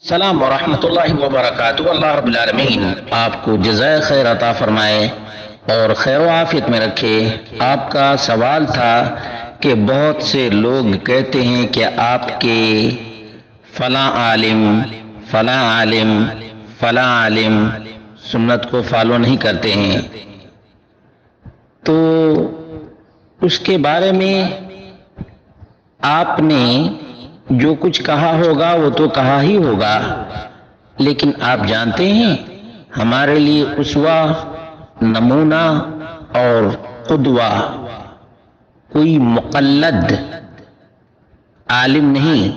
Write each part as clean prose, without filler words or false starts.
السلام ورحمۃ اللہ وبرکاتہ۔ اللہ رب العالمین آپ کو جزائے خیر عطا فرمائے اور خیر و عافیت میں رکھے۔ آپ کا سوال تھا کہ بہت سے لوگ کہتے ہیں کہ آپ کے فلاں عالم فلاں عالم فلاں عالم سنت کو فالو نہیں کرتے ہیں، تو اس کے بارے میں آپ نے جو کچھ کہا ہوگا وہ تو کہا ہی ہوگا، لیکن آپ جانتے ہیں ہمارے لیے اسوہ، نمونہ اور قدوہ کوئی مقلد عالم نہیں،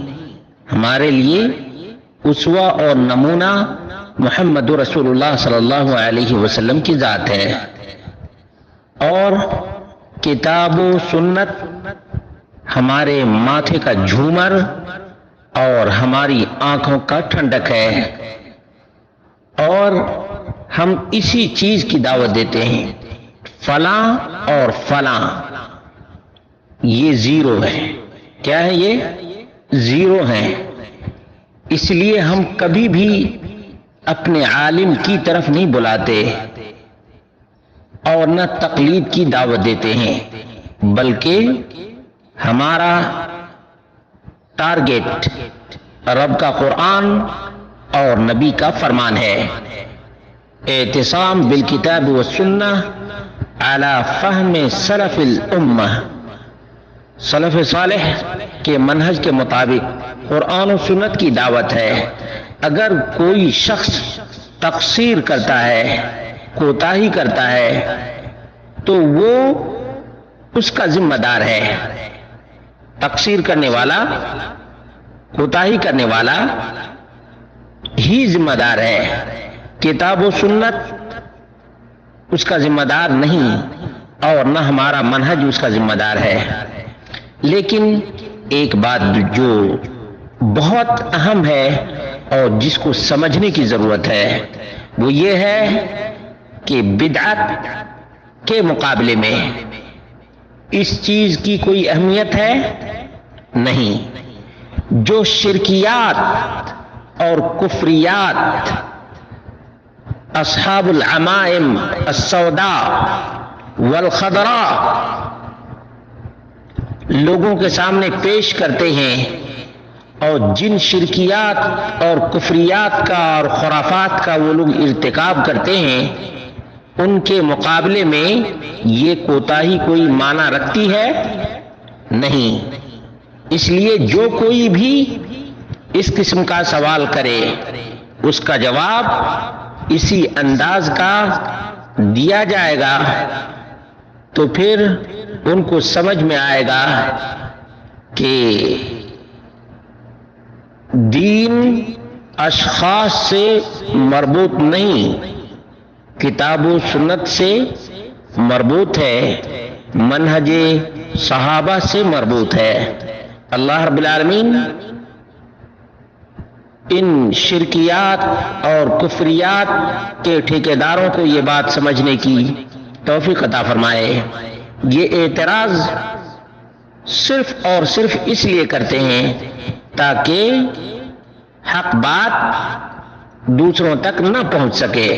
ہمارے لیے اسوہ اور نمونہ محمد رسول اللہ صلی اللہ علیہ وسلم کی ذات ہے، اور کتاب و سنت ہمارے ماتھے کا جھومر اور ہماری آنکھوں کا ٹھنڈک ہے، اور ہم اسی چیز کی دعوت دیتے ہیں۔ فلاں اور فلاں یہ زیرو ہے، کیا ہے؟ یہ زیرو ہیں، اس لیے ہم کبھی بھی اپنے عالم کی طرف نہیں بلاتے اور نہ تقلید کی دعوت دیتے ہیں، بلکہ ہمارا ٹارگیٹ رب کا قرآن اور نبی کا فرمان ہے۔ اعتصام بالکتاب والسنہ علی فہم سلف الامہ، سلف صالح کے منہج کے مطابق قرآن و سنت کی دعوت ہے۔ اگر کوئی شخص تقصیر کرتا ہے، کوتاہی کرتا ہے، تو وہ اس کا ذمہ دار ہے۔ تقصیر کرنے والا، کوتاہی کرنے والا ہی ذمہ دار ہے، کتاب و سنت اس کا ذمہ دار نہیں، اور نہ ہمارا منہج اس کا ذمہ دار ہے۔ لیکن ایک بات جو بہت اہم ہے اور جس کو سمجھنے کی ضرورت ہے وہ یہ ہے کہ بدعت کے مقابلے میں اس چیز کی کوئی اہمیت ہے نہیں۔ جو شرکیات اور کفریات اصحاب العمائم السوداء والخضراء لوگوں کے سامنے پیش کرتے ہیں، اور جن شرکیات اور کفریات کا اور خرافات کا وہ لوگ ارتکاب کرتے ہیں، ان کے مقابلے میں یہ کوتاہی کوئی معنی رکھتی ہے نہیں۔ اس لیے جو کوئی بھی اس قسم کا سوال کرے اس کا جواب اسی انداز کا دیا جائے گا، تو پھر ان کو سمجھ میں آئے گا کہ دین اشخاص سے مربوط نہیں، کتاب و سنت سے مربوط ہے، منہج صحابہ سے مربوط ہے۔ اللہ رب العالمین ان شرکیات اور کفریات کے ٹھیکیداروں کو یہ بات سمجھنے کی توفیق عطا فرمائے۔ یہ اعتراض صرف اور صرف اس لیے کرتے ہیں تاکہ حق بات دوسروں تک نہ پہنچ سکے،